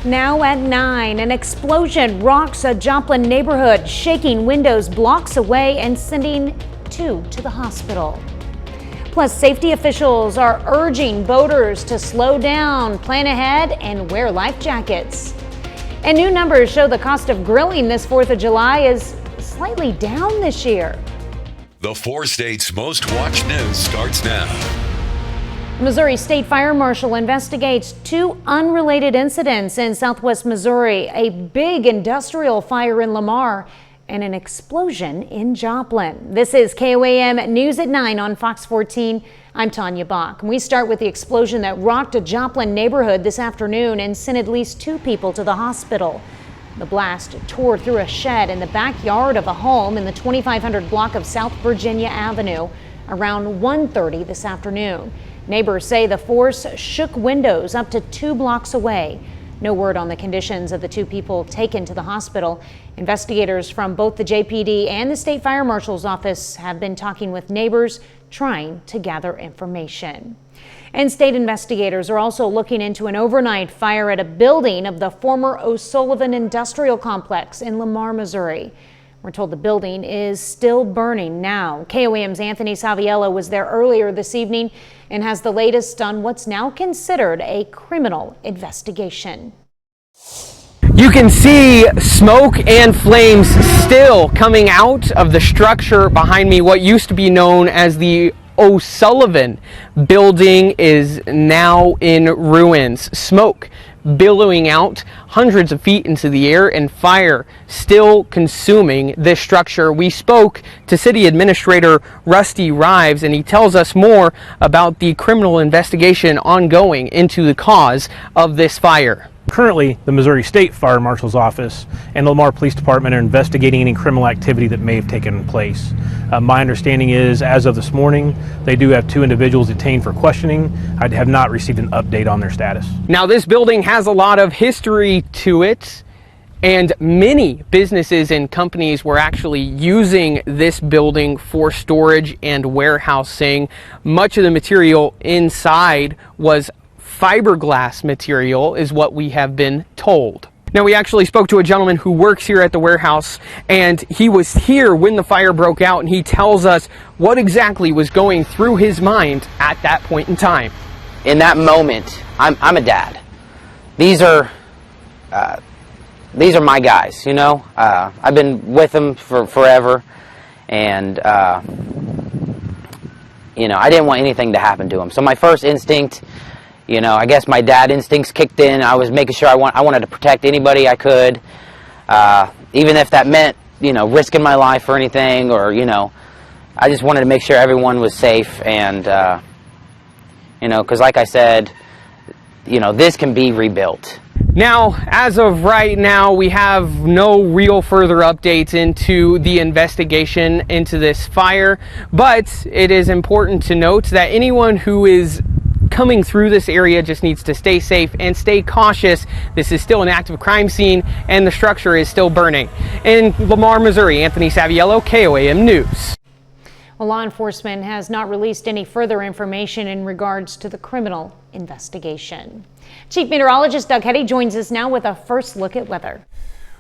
Now at 9, an explosion rocks a Joplin neighborhood, shaking windows blocks away and sending 2 to the hospital. Plus, safety officials are urging boaters to slow down, plan ahead, and wear life jackets. And new numbers show the cost of grilling this 4th of July is slightly down this year. The 4 states' most watched news starts now. Missouri State Fire Marshal investigates 2 unrelated incidents in southwest Missouri, a big industrial fire in Lamar and an explosion in Joplin. This is KOAM News at 9 on Fox 14. I'm Tanya Bach. We start with the explosion that rocked a Joplin neighborhood this afternoon and sent at least 2 people to the hospital. The blast tore through a shed in the backyard of a home in the 2500 block of South Virginia Avenue around 1:30 this afternoon. Neighbors say the force shook windows up to 2 blocks away. No word on the conditions of the 2 people taken to the hospital. Investigators from both the JPD and the State Fire Marshal's office have been talking with neighbors, trying to gather information. And state investigators are also looking into an overnight fire at a building of the former O'Sullivan Industrial Complex in Lamar, Missouri. We're told the building is still burning now. KOAM's Anthony Saviello was there earlier this evening and has the latest on what's now considered a criminal investigation. You can see smoke and flames still coming out of the structure behind me. What used to be known as the O'Sullivan building is now in ruins. Smoke billowing out hundreds of feet into the air and fire still consuming this structure. We spoke to City Administrator Rusty Rives and he tells us more about the criminal investigation ongoing into the cause of this fire. Currently, the Missouri State Fire Marshal's Office and the Lamar Police Department are investigating any criminal activity that may have taken place. My understanding is, as of this morning, they do have 2 individuals detained for questioning. I have not received an update on their status. Now, this building has a lot of history to it, and many businesses and companies were actually using this building for storage and warehousing. Much of the material inside was fiberglass material, is what we have been told. Now, we actually spoke to a gentleman who works here at the warehouse, and he was here when the fire broke out, and he tells us what exactly was going through his mind at that point in time. In that moment, I'm a dad. These are my guys, you know. I've been with them for forever, and you know, I didn't want anything to happen to them. So my first instinct, you know, I guess my dad instincts kicked in. I was making sure I wanted to protect anybody I could, even if that meant, you know, risking my life or anything, or, you know, I just wanted to make sure everyone was safe. And, you know, because like I said, you know, this can be rebuilt. Now, as of right now, we have no real further updates into the investigation into this fire, but it is important to note that anyone who is coming through this area just needs to stay safe and stay cautious. This is still an active crime scene and the structure is still burning. In Lamar, Missouri, Anthony Saviello, KOAM News. Well, law enforcement has not released any further information in regards to the criminal investigation. Chief Meteorologist Doug Hetty joins us now with a first look at weather.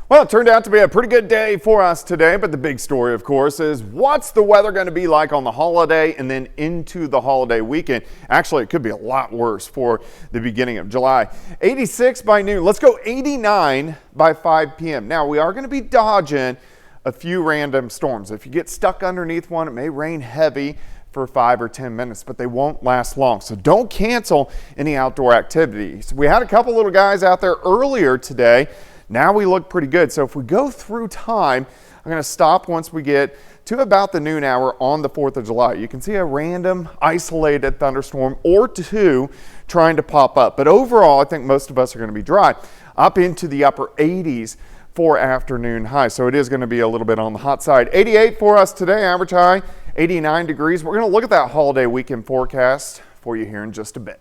Well, it turned out to be a pretty good day for us today, but the big story, of course, is what's the weather going to be like on the holiday and then into the holiday weekend. Actually, it could be a lot worse for the beginning of July. 86 by noon. Let's go 89 by 5 p.m. Now, we are going to be dodging a few random storms. If you get stuck underneath one, it may rain heavy for 5 or 10 minutes, but they won't last long. So don't cancel any outdoor activities. We had a couple little guys out there earlier today. Now we look pretty good. So if we go through time, I'm going to stop once we get to about the noon hour on the 4th of July. You can see a random isolated thunderstorm or 2 trying to pop up. But overall, I think most of us are going to be dry up into the upper 80s for afternoon highs. So it is going to be a little bit on the hot side. 88 for us today, average high, 89 degrees. We're going to look at that holiday weekend forecast for you here in just a bit.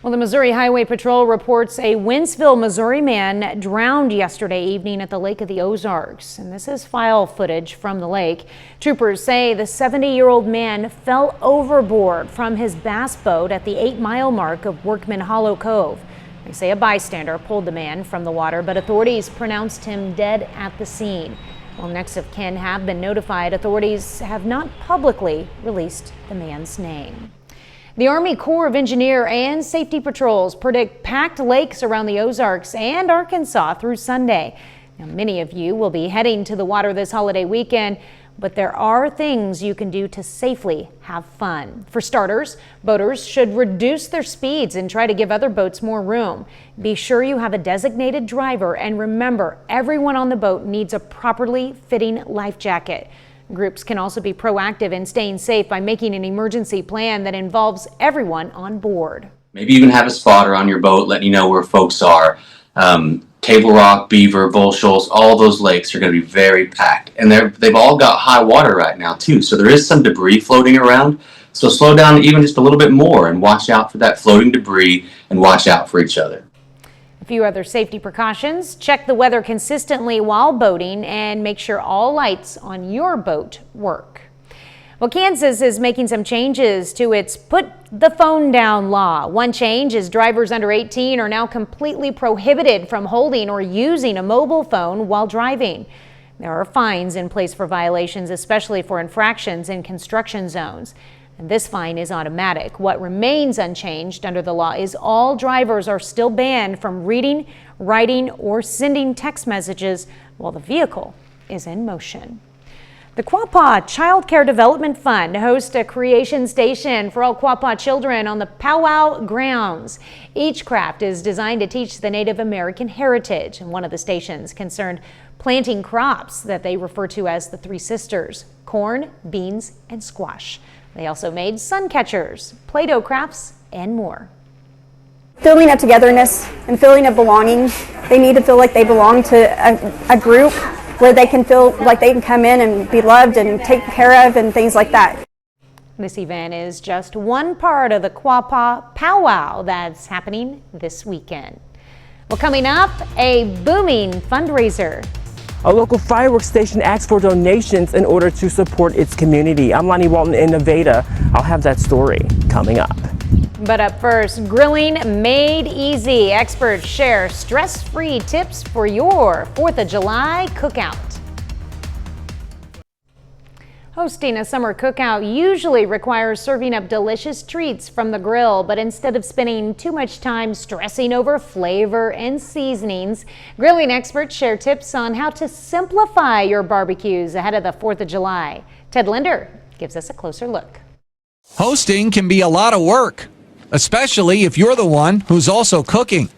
Well, the Missouri Highway Patrol reports a Wentzville, Missouri man drowned yesterday evening at the Lake of the Ozarks. And this is file footage from the lake. Troopers say the 70-year-old man fell overboard from his bass boat at the 8-mile mark of Workman Hollow Cove. They say a bystander pulled the man from the water, but authorities pronounced him dead at the scene. While next of kin have been notified, authorities have not publicly released the man's name. The Army Corps of Engineer and Safety Patrols predict packed lakes around the Ozarks and Arkansas through Sunday. Now, many of you will be heading to the water this holiday weekend, but there are things you can do to safely have fun. For starters, boaters should reduce their speeds and try to give other boats more room. Be sure you have a designated driver, and remember, everyone on the boat needs a properly fitting life jacket. Groups can also be proactive in staying safe by making an emergency plan that involves everyone on board. Maybe even have a spotter on your boat letting you know where folks are. Table Rock, Beaver, Bull Shoals, all those lakes are going to be very packed. And they've all got high water right now too, so there is some debris floating around. So slow down even just a little bit more and watch out for that floating debris and watch out for each other. A few other safety precautions: check the weather consistently while boating and make sure all lights on your boat work. Well, Kansas is making some changes to its put the phone down law. One change is drivers under 18 are now completely prohibited from holding or using a mobile phone while driving. There are fines in place for violations, especially for infractions in construction zones. And this fine is automatic. What remains unchanged under the law is all drivers are still banned from reading, writing, or sending text messages while the vehicle is in motion. The Quapaw Child Care Development Fund hosts a creation station for all Quapaw children on the Pow-Wow grounds. Each craft is designed to teach the Native American heritage, and one of the stations concerned planting crops that they refer to as the Three Sisters: corn, beans, and squash. They also made sun catchers, Play-Doh crafts, and more. Feeling of togetherness and feeling of belonging. They need to feel like they belong to a group where they can feel like they can come in and be loved and taken care of and things like that. This event is just one part of the Quapaw Pow-Wow that's happening this weekend. Well, coming up, a booming fundraiser. A local fireworks station asks for donations in order to support its community. I'm Lonnie Walton in Nevada. I'll have that story coming up. But up first, grilling made easy. Experts share stress-free tips for your 4th of July cookout. Hosting a summer cookout usually requires serving up delicious treats from the grill, but instead of spending too much time stressing over flavor and seasonings, grilling experts share tips on how to simplify your barbecues ahead of the 4th of July. Ted Linder gives us a closer look. Hosting can be a lot of work, especially if you're the one who's also cooking.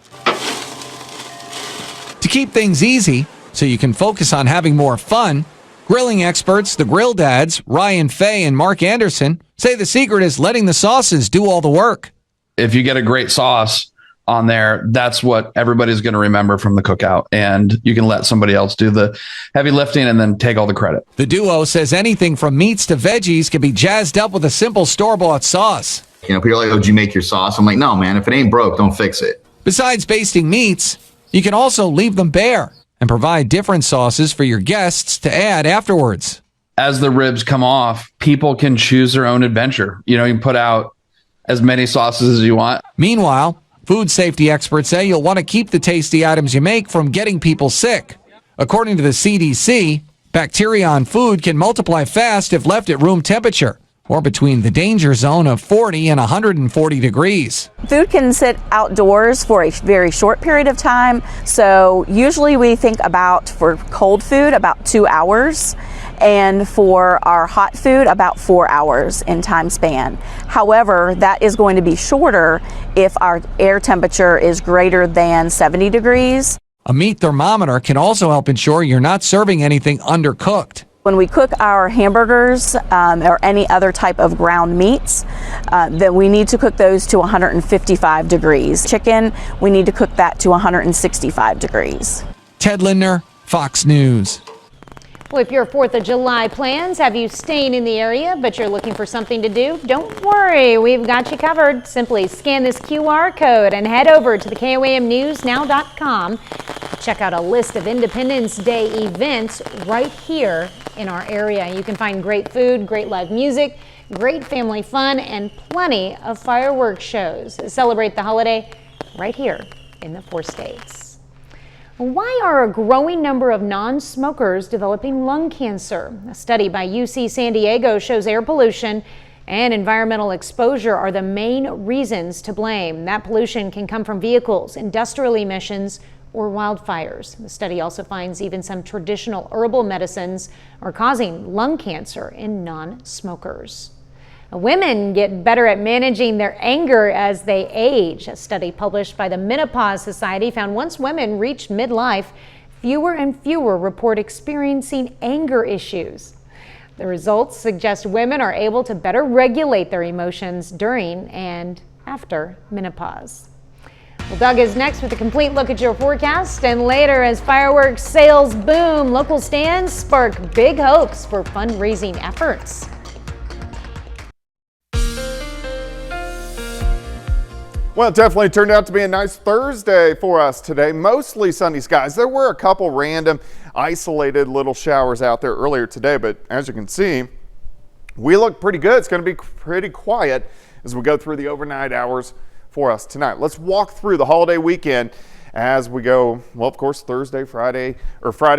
To keep things easy, so you can focus on having more fun, grilling experts, the Grill Dads, Ryan Fay and Mark Anderson, say the secret is letting the sauces do all the work. If you get a great sauce on there, that's what everybody's going to remember from the cookout, and you can let somebody else do the heavy lifting and then take all the credit. The duo says anything from meats to veggies can be jazzed up with a simple store-bought sauce. You know, people are like, oh, did you make your sauce? I'm like, no, man, if it ain't broke, don't fix it. Besides basting meats, you can also leave them bare and provide different sauces for your guests to add afterwards. As the ribs come off, people can choose their own adventure. You know, you can put out as many sauces as you want. Meanwhile, food safety experts say you'll want to keep the tasty items you make from getting people sick. According to the CDC, bacteria on food can multiply fast if left at room temperature, or between the danger zone of 40 and 140 degrees. Food can sit outdoors for a very short period of time, so usually we think about, for cold food, about 2 hours, and for our hot food, about 4 hours in time span. However, that is going to be shorter if our air temperature is greater than 70 degrees. A meat thermometer can also help ensure you're not serving anything undercooked. When we cook our hamburgers or any other type of ground meats, then we need to cook those to 155 degrees. Chicken, we need to cook that to 165 degrees. Ted Lindner, Fox News. Well, if your 4th of July plans have you staying in the area, but you're looking for something to do, don't worry, we've got you covered. Simply scan this QR code and head over to the KOAMNewsNow.com. Check out a list of Independence Day events right here in our area. You can find great food, great live music, great family fun, and plenty of fireworks shows. Celebrate the holiday right here in the 4 states. Why are a growing number of non-smokers developing lung cancer? A study by UC San Diego shows air pollution and environmental exposure are the main reasons to blame. That pollution can come from vehicles, industrial emissions, or wildfires. The study also finds even some traditional herbal medicines are causing lung cancer in non-smokers. Women get better at managing their anger as they age. A study published by the Menopause Society found once women reach midlife, fewer and fewer report experiencing anger issues. The results suggest women are able to better regulate their emotions during and after menopause. Well, Doug is next with a complete look at your forecast, and later, as fireworks sales boom, local stands spark big hopes for fundraising efforts. Well, it definitely turned out to be a nice Thursday for us today. Mostly sunny skies. There were a couple random isolated little showers out there earlier today, but as you can see, we look pretty good. It's going to be pretty quiet as we go through the overnight hours for us tonight. Let's walk through the holiday weekend as we go, well, of course, Thursday, Friday,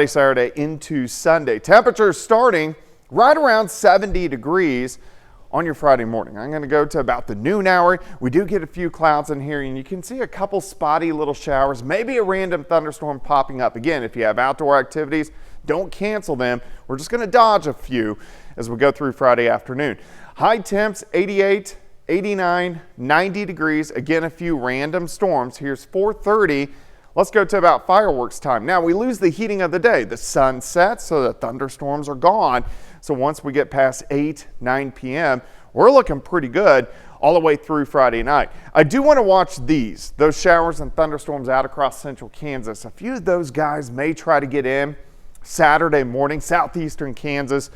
Saturday into Sunday. Temperatures starting right around 70 degrees on your Friday morning. I'm going to go to about the noon hour. We do get a few clouds in here, and you can see a couple spotty little showers, maybe a random thunderstorm popping up. Again, if you have outdoor activities, don't cancel them. We're just going to dodge a few as we go through Friday afternoon. High temps, 88, 89, 90 degrees. Again, a few random storms. Here's 4:30. Let's go to about fireworks time. Now, we lose the heating of the day. The sun sets, so the thunderstorms are gone. So once we get past 8, 9 p.m., we're looking pretty good all the way through Friday night. I do want to watch those showers and thunderstorms out across central Kansas. A few of those guys may try to get in Saturday morning, southeastern Kansas,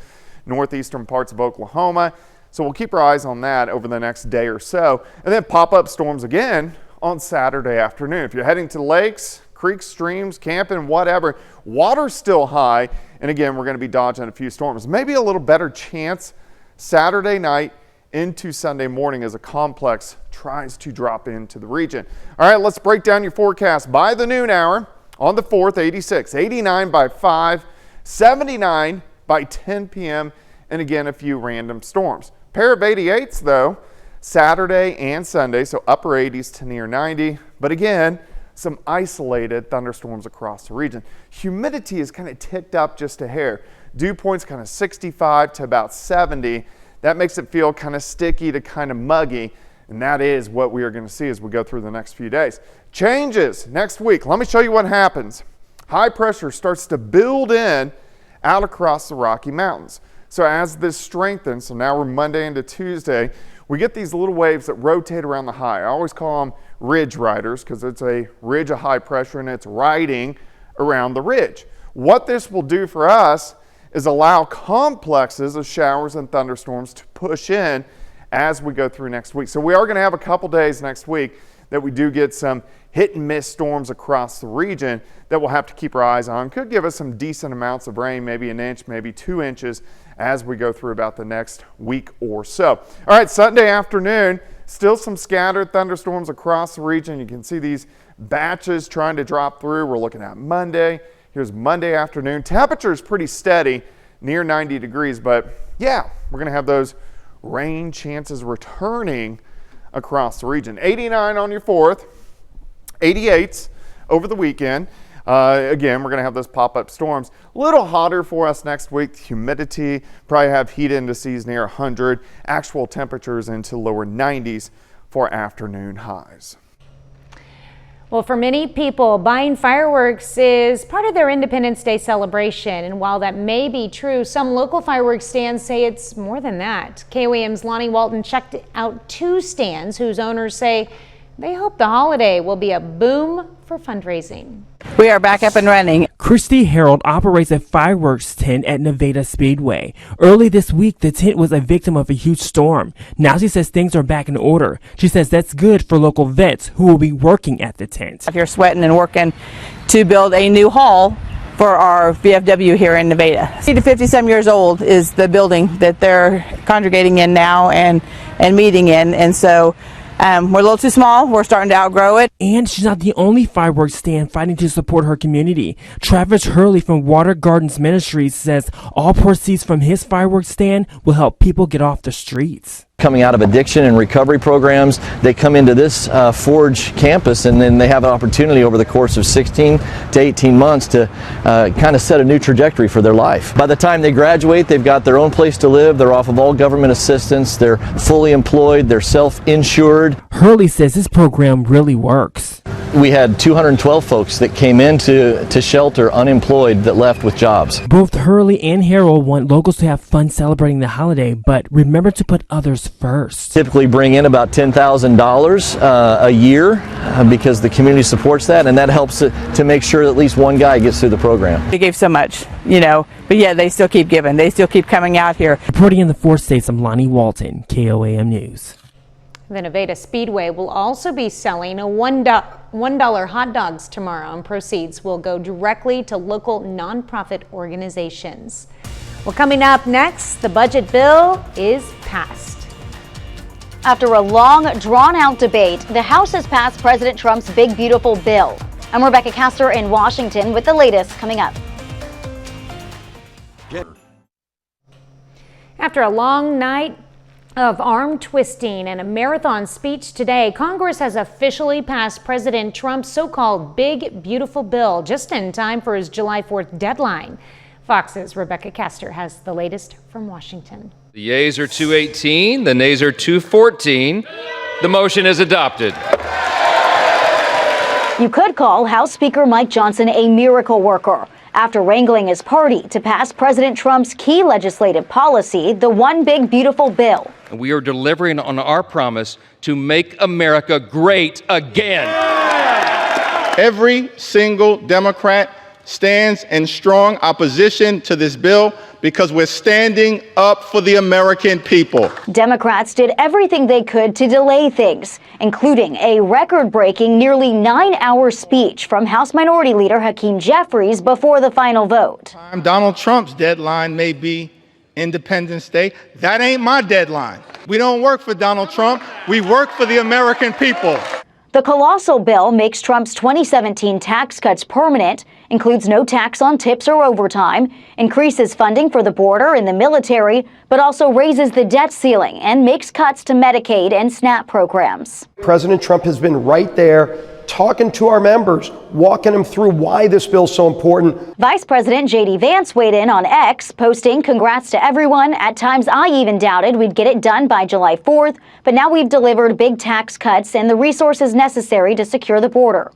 northeastern parts of Oklahoma. So we'll keep our eyes on that over the next day or so. And then pop-up storms again on Saturday afternoon. If you're heading to lakes, creeks, streams, camping, whatever, water's still high. And again, we're going to be dodging a few storms. Maybe a little better chance Saturday night into Sunday morning as a complex tries to drop into the region. All right, let's break down your forecast by the noon hour. On the 4th, 86, 89 by 5, 79 by 10 p.m., and again, a few random storms. Pair of 88s, though, Saturday and Sunday, so upper 80s to near 90. But again, some isolated thunderstorms across the region. Humidity is kind of ticked up just a hair. Dew point's kind of 65 to about 70. That makes it feel kind of sticky to kind of muggy. And that is what we are going to see as we go through the next few days. Changes next week. Let me show you what happens. High pressure starts to build in out across the Rocky Mountains. So as this strengthens, so now we're Monday into Tuesday, we get these little waves that rotate around the high. I always call them ridge riders because it's a ridge of high pressure and it's riding around the ridge. What this will do for us is allow complexes of showers and thunderstorms to push in as we go through next week. So we are going to have a couple days next week that we do get some hit and miss storms across the region that we'll have to keep our eyes on. Could give us some decent amounts of rain, maybe an inch, maybe 2 inches as we go through about the next week or so. All right, Sunday afternoon, still some scattered thunderstorms across the region. You can see these batches trying to drop through. We're looking at Monday. Here's Monday afternoon. Temperature is pretty steady, near 90 degrees, but yeah, we're going to have those rain chances returning across the region. 89 on your 4th, 88s over the weekend. Again, we're going to have those pop-up storms. A little hotter for us next week. Humidity, probably have heat indices near 100. Actual temperatures into lower 90s for afternoon highs. Well, for many people, buying fireworks is part of their Independence Day celebration. And while that may be true, some local fireworks stands say it's more than that. KOAM's Lonnie Walton checked out 2 stands whose owners say they hope the holiday will be a boom for fundraising. We are back up and running. Christy Harold operates a fireworks tent at Nevada Speedway. Early this week, the tent was a victim of a huge storm. Now she says things are back in order. She says that's good for local vets who will be working at the tent. If you're sweating and working to build a new hall for our VFW here in Nevada. 50 to 57 years old is the building that they're congregating in now and meeting in. And so We're a little too small. We're starting to outgrow it. And she's not the only fireworks stand fighting to support her community. Travis Hurley from Water Gardens Ministries says all proceeds from his fireworks stand will help people get off the streets. Coming out of addiction and recovery programs, they come into this Forge campus, and then they have an opportunity over the course of 16 to 18 months to kind of set a new trajectory for their life. By the time they graduate, they've got their own place to live, they're off of all government assistance, they're fully employed, they're self-insured. Hurley says this program really works. We had 212 folks that came into shelter unemployed that left with jobs. Both Hurley and Harold want locals to have fun celebrating the holiday, but remember to put others first. Typically bring in about $10,000 a year because the community supports that, and that helps to make sure that at least one guy gets through the program. They gave so much, but yeah, they still keep giving. They still keep coming out here. Reporting in the 4 states, I'm Lonnie Walton, KOAM News. The Nevada Speedway will also be selling a $1 hot dogs tomorrow, and proceeds will go directly to local nonprofit organizations. Well, coming up next, the budget bill is passed. After a long, drawn-out debate, the House has passed President Trump's big, beautiful bill. I'm Rebecca Castor in Washington with the latest coming up. After a long night of arm twisting and a marathon speech today, Congress has officially passed President Trump's so-called big, beautiful bill just in time for his July 4th deadline. Fox's Rebecca Castor has the latest from Washington. The yeas are 218, the nays are 214. The motion is adopted. You could call House Speaker Mike Johnson a miracle worker after wrangling his party to pass President Trump's key legislative policy, the One Big Beautiful Bill. We are delivering on our promise to make America great again. Every single Democrat stands in strong opposition to this bill because we're standing up for the American people. Democrats did everything they could to delay things, including a record-breaking nearly 9-hour speech from House Minority Leader Hakeem Jeffries before the final vote. Donald Trump's deadline may be Independence Day. That ain't my deadline. We don't work for Donald Trump. We work for the American people. The colossal bill makes Trump's 2017 tax cuts permanent, includes no tax on tips or overtime, increases funding for the border and the military, but also raises the debt ceiling and makes cuts to Medicaid and SNAP programs. President Trump has been right there talking to our members, walking them through why this bill's so important. Vice President J.D. Vance weighed in on X, posting, "Congrats to everyone. At times I even doubted we'd get it done by July 4th, but now we've delivered big tax cuts and the resources necessary to secure the border."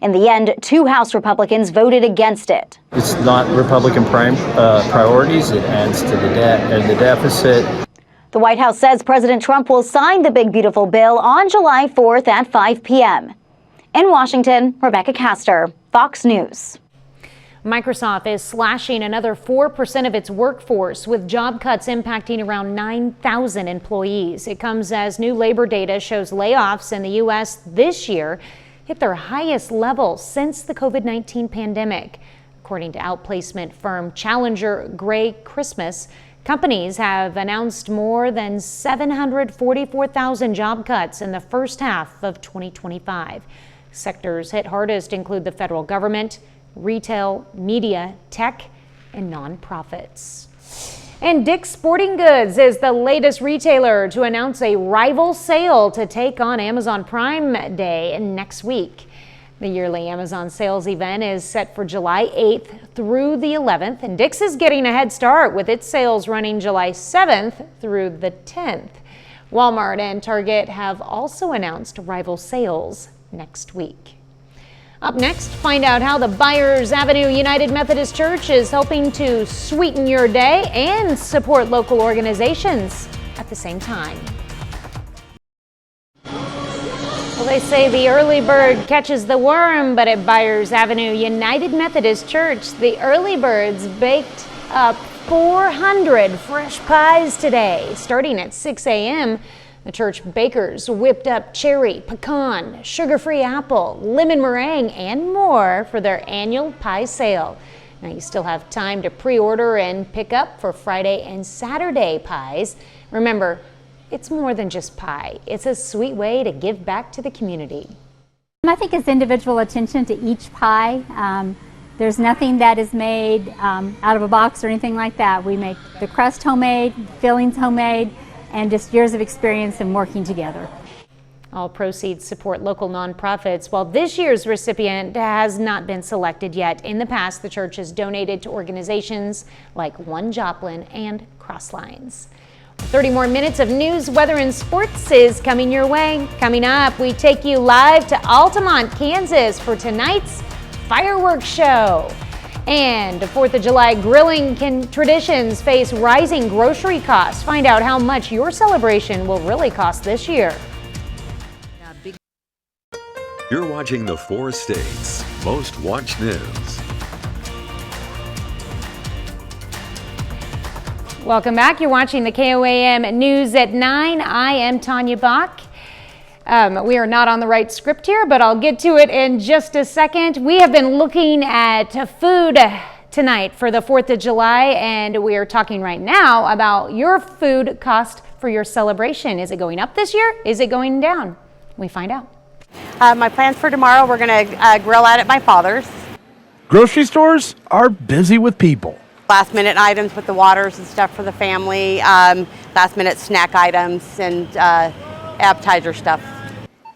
In the end, 2 House Republicans voted against it. It's not Republican priorities. It adds to the debt and the deficit. The White House says President Trump will sign the big, beautiful bill on July 4th at 5 p.m. In Washington, Rebecca Castor, Fox News. Microsoft is slashing another 4% of its workforce, with job cuts impacting around 9,000 employees. It comes as new labor data shows layoffs in the U.S. this year hit their highest level since the COVID-19 pandemic. According to outplacement firm Challenger Gray Christmas, companies have announced more than 744,000 job cuts in the first half of 2025. Sectors hit hardest include the federal government, retail, media, tech, and nonprofits. And Dick's Sporting Goods is the latest retailer to announce a rival sale to take on Amazon Prime Day next week. The yearly Amazon sales event is set for July 8th through the 11th, and Dick's is getting a head start with its sales running July 7th through the 10th. Walmart and Target have also announced rival sales next week. Up next, find out how the Byers Avenue United Methodist Church is helping to sweeten your day and support local organizations at the same time. Well, they say the early bird catches the worm, but at Byers Avenue United Methodist Church, the early birds baked up 400 fresh pies today. Starting at 6 a.m., the church bakers whipped up cherry, pecan, sugar-free apple, lemon meringue, and more for their annual pie sale. Now you still have time to pre-order and pick up for Friday and Saturday pies. Remember, it's more than just pie. It's a sweet way to give back to the community. I think it's individual attention to each pie. There's nothing that is made out of a box or anything like that. We make the crust homemade, fillings homemade, and just years of experience in working together. All proceeds support local nonprofits, while this year's recipient has not been selected yet. In the past, the church has donated to organizations like One Joplin and Crosslines. 30 more minutes of news, weather, and sports is coming your way. Coming up, we take you live to Altamont, Kansas for tonight's fireworks show. And 4th of July grilling traditions face rising grocery costs. Find out how much your celebration will really cost this year. You're watching the 4 States Most Watched News. Welcome back. You're watching the KOAM News at 9. I am Tanya Bach. We are not on the right script here, but I'll get to it in just a second. We have been looking at food tonight for the 4th of July, and we are talking right now about your food cost for your celebration. Is it going up this year? Is it going down? We find out. My plans for tomorrow, we're going to grill out at my father's. Grocery stores are busy with people. Last minute items with the waters and stuff for the family, last minute snack items and appetizer stuff.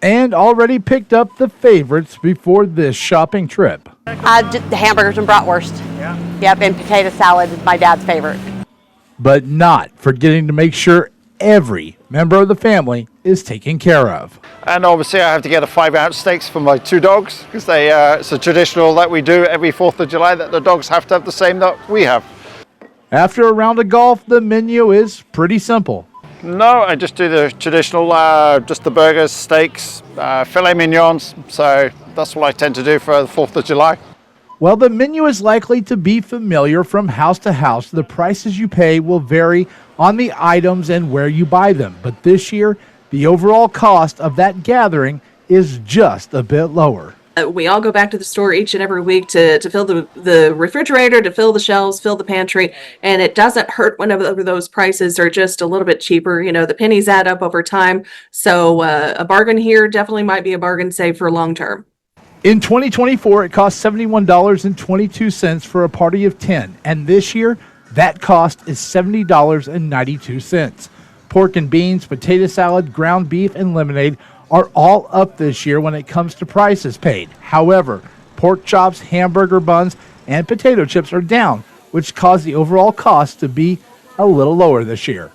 And already picked up the favorites before this shopping trip. Just the hamburgers and bratwurst. Yeah. Yep, and potato salad is my dad's favorite. But not forgetting to make sure every member of the family is taken care of. And obviously I have to get a 5-ounce steaks for my 2 dogs because it's a traditional that we do every 4th of July that the dogs have to have the same that we have. After a round of golf, the menu is pretty simple. No, I just do the traditional, just the burgers, steaks, filet mignons. So that's what I tend to do for the 4th of July. Well, the menu is likely to be familiar from house to house. The prices you pay will vary on the items and where you buy them. But this year, the overall cost of that gathering is just a bit lower. We all go back to the store each and every week to fill the refrigerator, to fill the shelves, fill the pantry, and it doesn't hurt whenever those prices are just a little bit cheaper. You know, the pennies add up over time, so a bargain here definitely might be a bargain saved for long term. In 2024, it cost $71.22 for a party of 10, and this year, that cost is $70.92. Pork and beans, potato salad, ground beef, and lemonade are all up this year when it comes to prices paid. However, pork chops, hamburger buns, and potato chips are down, which caused the overall cost to be a little lower this year.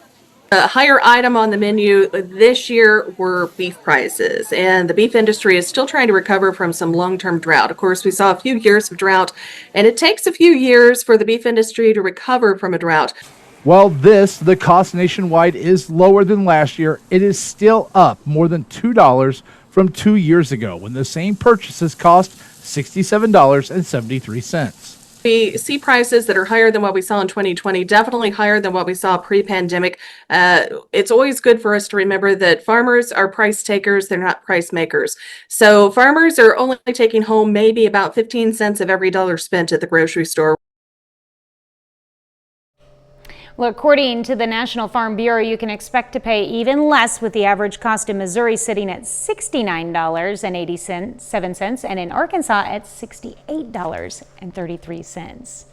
A higher item on the menu this year were beef prices, and the beef industry is still trying to recover from some long-term drought. Of course, we saw a few years of drought, and it takes a few years for the beef industry to recover from a drought. While the cost nationwide is lower than last year, it is still up more than $2 from 2 years ago when the same purchases cost $67.73. We see prices that are higher than what we saw in 2020, definitely higher than what we saw pre-pandemic. It's always good for us to remember that farmers are price takers, they're not price makers. So farmers are only taking home maybe about 15 cents of every dollar spent at the grocery store. Well, according to the National Farm Bureau, you can expect to pay even less, with the average cost in Missouri sitting at $69.87 and in Arkansas at $68.33.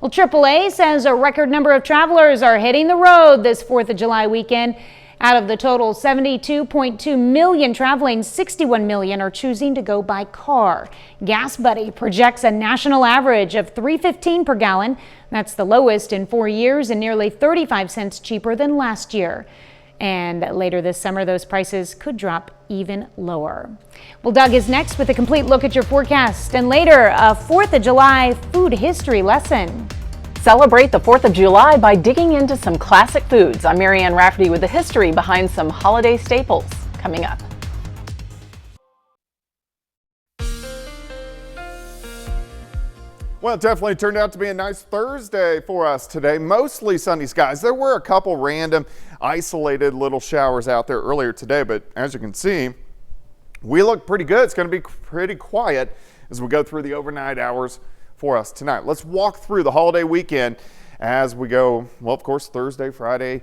Well, AAA says a record number of travelers are hitting the road this 4th of July weekend. Out of the total 72.2 million traveling, 61 million are choosing to go by car. Gas Buddy projects a national average of $3.15 per gallon. That's the lowest in 4 years and nearly 35 cents cheaper than last year. And later this summer, those prices could drop even lower. Well, Doug is next with a complete look at your forecast, and later a 4th of July food history lesson. Celebrate the 4th of July by digging into some classic foods. I'm Marianne Rafferty with the history behind some holiday staples coming up. Well, it definitely turned out to be a nice Thursday for us today. Mostly sunny skies. There were a couple random isolated little showers out there earlier today, but as you can see, we look pretty good. It's going to be pretty quiet as we go through the overnight hours for us tonight. Let's walk through the holiday weekend as we go, well, of course, Thursday, Friday,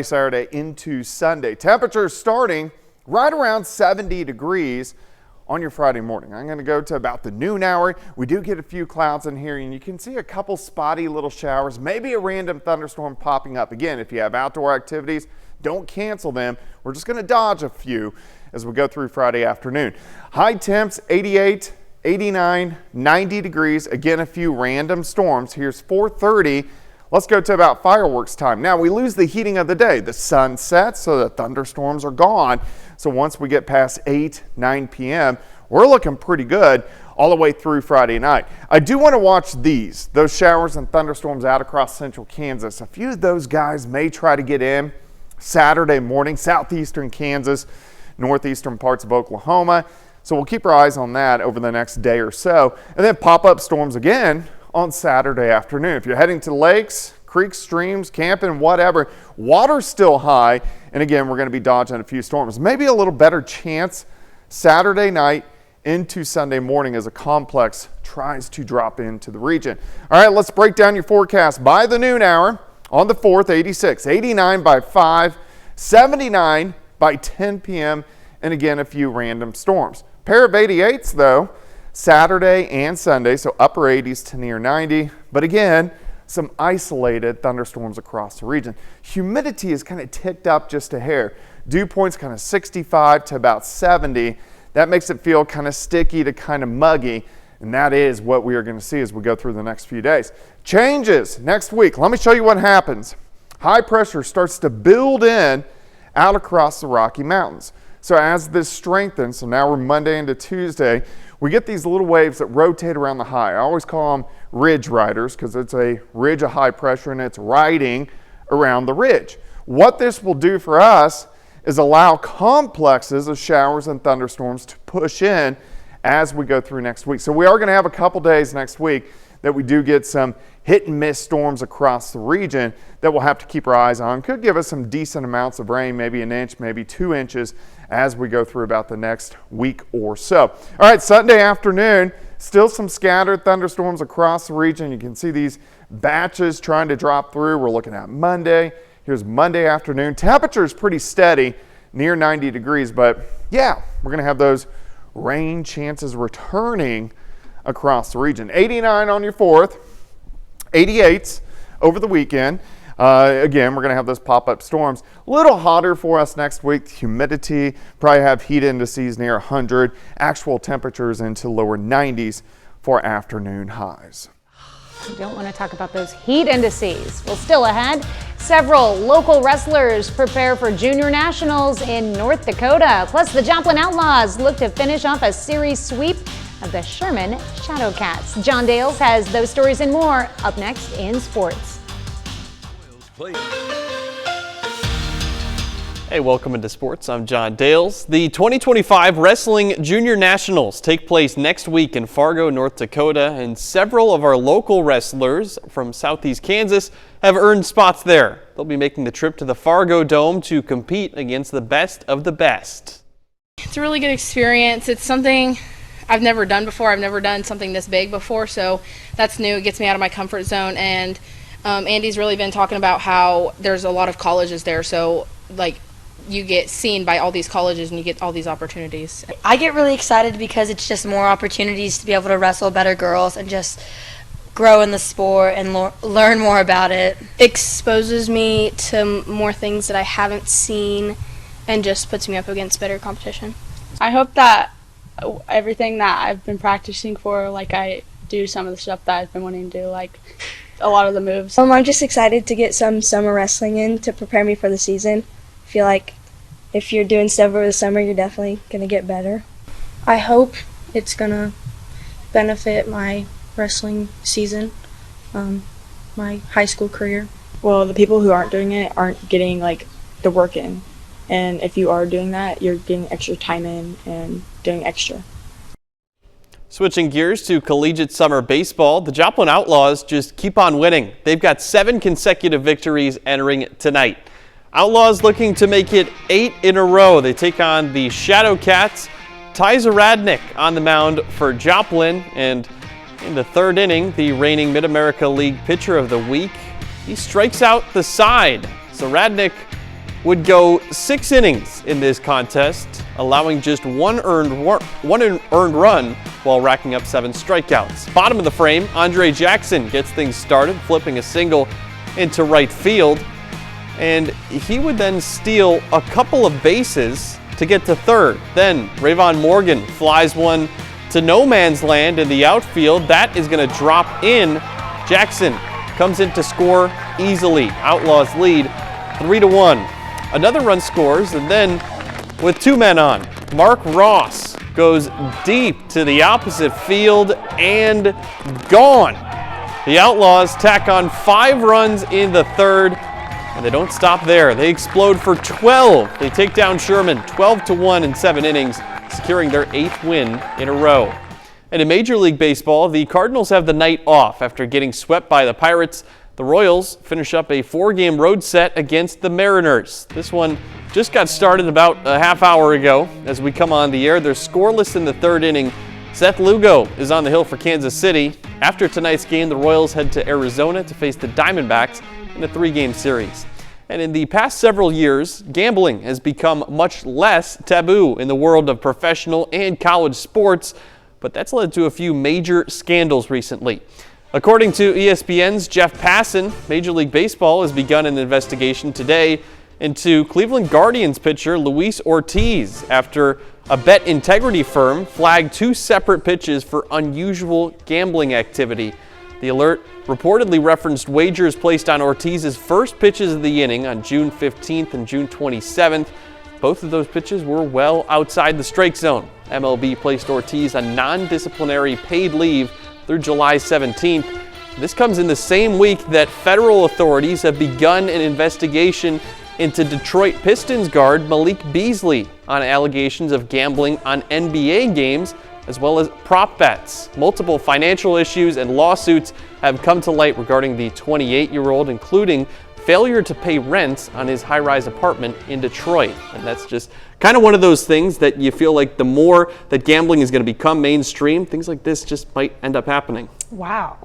Saturday into Sunday. Temperatures starting right around 70 degrees on your Friday morning. I'm going to go to about the noon hour. We do get a few clouds in here, and you can see a couple spotty little showers, maybe a random thunderstorm popping up. Again, if you have outdoor activities, don't cancel them. We're just going to dodge a few as we go through Friday afternoon. High temps, 88, 89, 90 degrees. Again, a few random storms. Here's 4:30. Let's go to about fireworks time. Now, we lose the heating of the day. The sun sets, so the thunderstorms are gone. So once we get past 8, 9 p.m., we're looking pretty good all the way through Friday night. I do want to watch those showers and thunderstorms out across central Kansas. A few of those guys may try to get in Saturday morning, southeastern Kansas, northeastern parts of Oklahoma. So we'll keep our eyes on that over the next day or so. And then pop-up storms again on Saturday afternoon. If you're heading to lakes, creeks, streams, camping, whatever, water's still high. And again, we're going to be dodging a few storms. Maybe a little better chance Saturday night into Sunday morning as a complex tries to drop into the region. All right, let's break down your forecast by the noon hour. On the 4th, 86, 89 by 5, 79 by 10 p.m., and again, a few random storms. Pair of 88s, though, Saturday and Sunday, so upper 80s to near 90. But again, some isolated thunderstorms across the region. Humidity is kind of ticked up just a hair. Dew point's kind of 65 to about 70. That makes it feel kind of sticky to kind of muggy. And that is what we are going to see as we go through the next few days. Changes next week. Let me show you what happens. High pressure starts to build in out across the Rocky Mountains. So as this strengthens, so now we're Monday into Tuesday, we get these little waves that rotate around the high. I always call them ridge riders because it's a ridge of high pressure and it's riding around the ridge. What this will do for us is allow complexes of showers and thunderstorms to push in as we go through next week. So we are going to have a couple days next week that we do get some hit and miss storms across the region that we'll have to keep our eyes on. Could give us some decent amounts of rain, maybe an inch, maybe 2 inches as we go through about the next week or so. All right, Sunday afternoon, still some scattered thunderstorms across the region. You can see these batches trying to drop through. We're looking at Monday. Here's Monday afternoon. Temperature is pretty steady, near 90 degrees, but yeah, we're going to have those rain chances returning across the region. 89 on your 4th, 88s over the weekend. Again, we're going to have those pop-up storms. A little hotter for us next week. Humidity, probably have heat indices near 100. Actual temperatures into lower 90s for afternoon highs. You don't want to talk about those heat indices. Well, still ahead, several local wrestlers prepare for Junior Nationals in North Dakota. Plus, the Joplin Outlaws look to finish off a series sweep of the Sherman Shadowcats. John Dales has those stories and more up next in sports. Hey, welcome into sports. I'm John Dales. The 2025 Wrestling Junior Nationals take place next week in Fargo, North Dakota, and several of our local wrestlers from Southeast Kansas have earned spots there. They'll be making the trip to the Fargo Dome to compete against the best of the best. It's a really good experience. It's something I've never done before. I've never done something this big before, so that's new. It gets me out of my comfort zone, and Andy's really been talking about how there's a lot of colleges there, so like you get seen by all these colleges and you get all these opportunities. I get really excited because it's just more opportunities to be able to wrestle better girls and just grow in the sport and learn more about it. Exposes me to more things that I haven't seen and just puts me up against better competition. I hope that everything that I've been practicing for, like I do some of the stuff that I've been wanting to do, like a lot of the moves. I'm just excited to get some summer wrestling in to prepare me for the season. I feel like if you're doing stuff over the summer, you're definitely going to get better. I hope it's going to benefit my wrestling season, my high school career. Well, the people who aren't doing it aren't getting like the work in. And if you are doing that, you're getting extra time in and doing extra. Switching gears to collegiate summer baseball, the Joplin Outlaws just keep on winning. They've got 7 consecutive victories entering tonight. Outlaws looking to make it 8 in a row. They take on the Shadowcats. Ty Zaradnik on the mound for Joplin, and in the 3rd inning, the reigning Mid-America League Pitcher of the Week, he strikes out the side. So Radnick would go 6 innings in this contest, allowing just one earned run while racking up 7 strikeouts. Bottom of the frame, Andre Jackson gets things started, flipping a single into right field. And he would then steal a couple of bases to get to third. Then Rayvon Morgan flies one to no man's land in the outfield. That is going to drop in. Jackson comes in to score easily. Outlaws lead 3-1. Another run scores, and then with 2 men on, Mark Ross goes deep to the opposite field and gone. The Outlaws tack on 5 runs in the third, and they don't stop there. They explode for 12. They take down Sherman 12-1 in 7 innings, securing their 8th win in a row. And in Major League Baseball, the Cardinals have the night off after getting swept by the Pirates. The Royals finish up a 4-game road set against the Mariners. This one just got started about a half hour ago. As we come on the air, they're scoreless in the 3rd inning. Seth Lugo is on the hill for Kansas City. After tonight's game, the Royals head to Arizona to face the Diamondbacks in a 3-game series. And in the past several years, gambling has become much less taboo in the world of professional and college sports, but that's led to a few major scandals recently. According to ESPN's Jeff Passan, Major League Baseball has begun an investigation today into Cleveland Guardians pitcher Luis Ortiz after a bet integrity firm flagged 2 separate pitches for unusual gambling activity. The alert reportedly referenced wagers placed on Ortiz's first pitches of the inning on June 15th and June 27th. Both of those pitches were well outside the strike zone. MLB placed Ortiz on non-disciplinary paid leave through July 17th. This comes in the same week that federal authorities have begun an investigation into Detroit Pistons guard Malik Beasley on allegations of gambling on NBA games as well as prop bets. Multiple financial issues and lawsuits have come to light regarding the 28-year-old, including failure to pay rent on his high-rise apartment in Detroit. And that's just kind of one of those things that you feel like the more that gambling is going to become mainstream, things like this just might end up happening. Wow.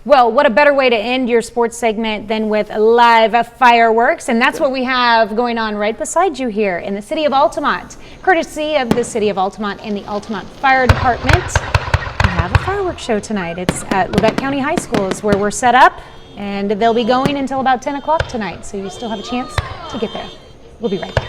Well, what a better way to end your sports segment than with live fireworks. And that's what we have going on right beside you here in the city of Altamont. Courtesy of the city of Altamont and the Altamont Fire Department, we have a fireworks show tonight. It's at Lebec County High School is where we're set up. And they'll be going until about 10 o'clock tonight, so you still have a chance to get there. We'll be right back.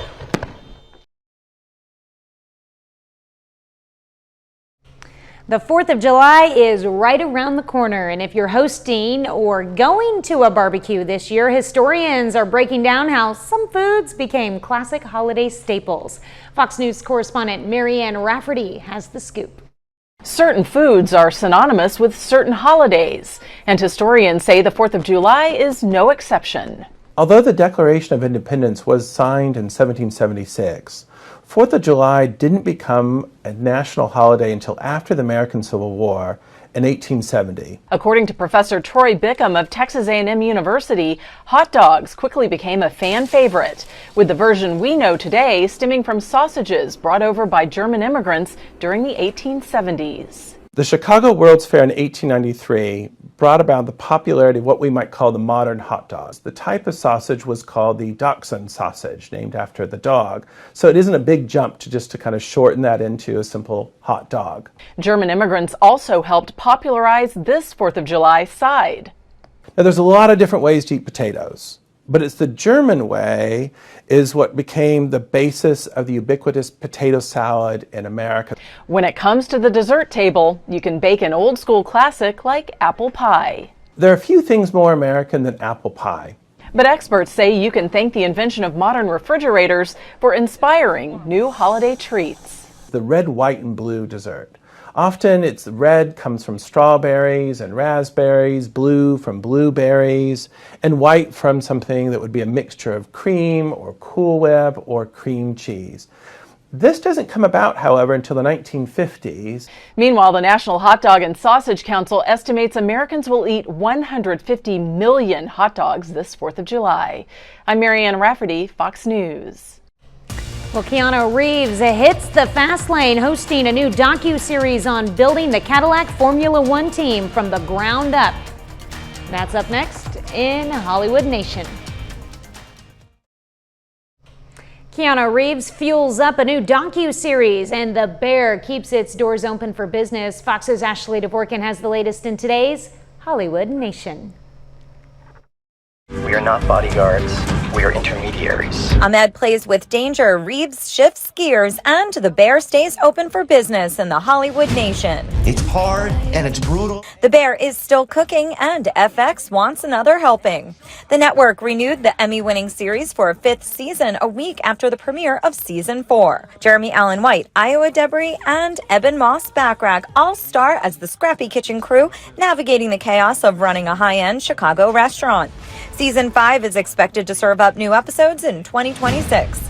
The 4th of July is right around the corner, and if you're hosting or going to a barbecue this year, historians are breaking down how some foods became classic holiday staples. Fox News correspondent Marianne Rafferty has the scoop. Certain foods are synonymous with certain holidays, and historians say the 4th of July is no exception. Although the Declaration of Independence was signed in 1776, 4th of July didn't become a national holiday until after the American Civil War in 1870. According to Professor Troy Bickham of Texas A&M University, hot dogs quickly became a fan favorite, with the version we know today stemming from sausages brought over by German immigrants during the 1870s. The Chicago World's Fair in 1893 brought about the popularity of what we might call the modern hot dogs. The type of sausage was called the Dachshund sausage, named after the dog. So it isn't a big jump to kind of shorten that into a simple hot dog. German immigrants also helped popularize this 4th of July side. Now there's a lot of different ways to eat potatoes, but it's the German way is what became the basis of the ubiquitous potato salad in America. When it comes to the dessert table, you can bake an old school classic like apple pie. There are a few things more American than apple pie. But experts say you can thank the invention of modern refrigerators for inspiring new holiday treats. The red, white, and blue dessert. Often it's red comes from strawberries and raspberries, blue from blueberries, and white from something that would be a mixture of cream or Cool Whip or cream cheese. This doesn't come about, however, until the 1950s. Meanwhile, the National Hot Dog and Sausage Council estimates Americans will eat 150 million hot dogs this 4th of July. I'm Marianne Rafferty, Fox News. Well, Keanu Reeves hits the fast lane, hosting a new docu-series on building the Cadillac Formula One team from the ground up. That's up next. in Hollywood Nation. Keanu Reeves fuels up a new docu-series, and The Bear keeps its doors open for business. Fox's Ashley Dvorkin has the latest in today's Hollywood Nation. We are not bodyguards, we are intermediaries. Ahmed plays with danger, Reeves shifts gears, and The Bear stays open for business in the Hollywood Nation. It's hard and it's brutal. The Bear is still cooking, and FX wants another helping. The network renewed the Emmy-winning series for a 5th season a week after the premiere of Season 4. Jeremy Allen White, Iowa Debris, and Eben Moss-Backrack all star as the scrappy kitchen crew navigating the chaos of running a high-end Chicago restaurant. Season 5 is expected to serve up new episodes in 2026.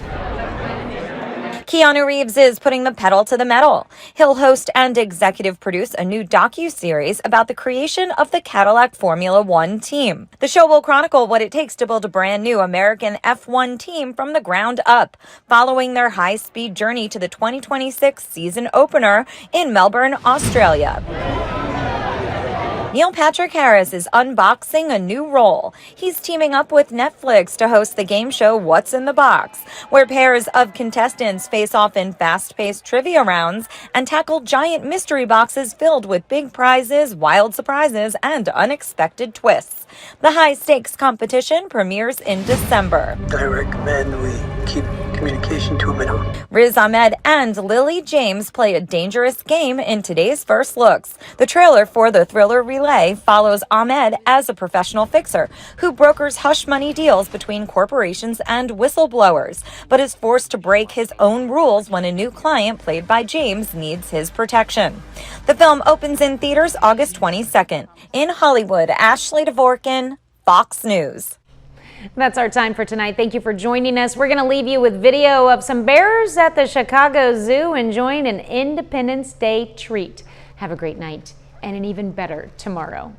Keanu Reeves is putting the pedal to the metal. He'll host and executive produce a new docu-series about the creation of the Cadillac Formula One team. The show will chronicle what it takes to build a brand new American F1 team from the ground up, following their high-speed journey to the 2026 season opener in Melbourne, Australia. Neil Patrick Harris is unboxing a new role. He's teaming up with Netflix to host the game show What's in the Box, where pairs of contestants face off in fast-paced trivia rounds and tackle giant mystery boxes filled with big prizes, wild surprises, and unexpected twists. The high-stakes competition premieres in December. I recommend we keep communication to a minimum. Riz Ahmed and Lily James play a dangerous game in today's First Looks. The trailer for the thriller Relay follows Ahmed as a professional fixer who brokers hush money deals between corporations and whistleblowers, but is forced to break his own rules when a new client played by James needs his protection. The film opens in theaters August 22nd. In Hollywood, Ashley Dvorkin, Fox News. That's our time for tonight. Thank you for joining us. We're going to leave you with video of some bears at the Chicago Zoo enjoying an Independence Day treat. Have a great night and an even better tomorrow.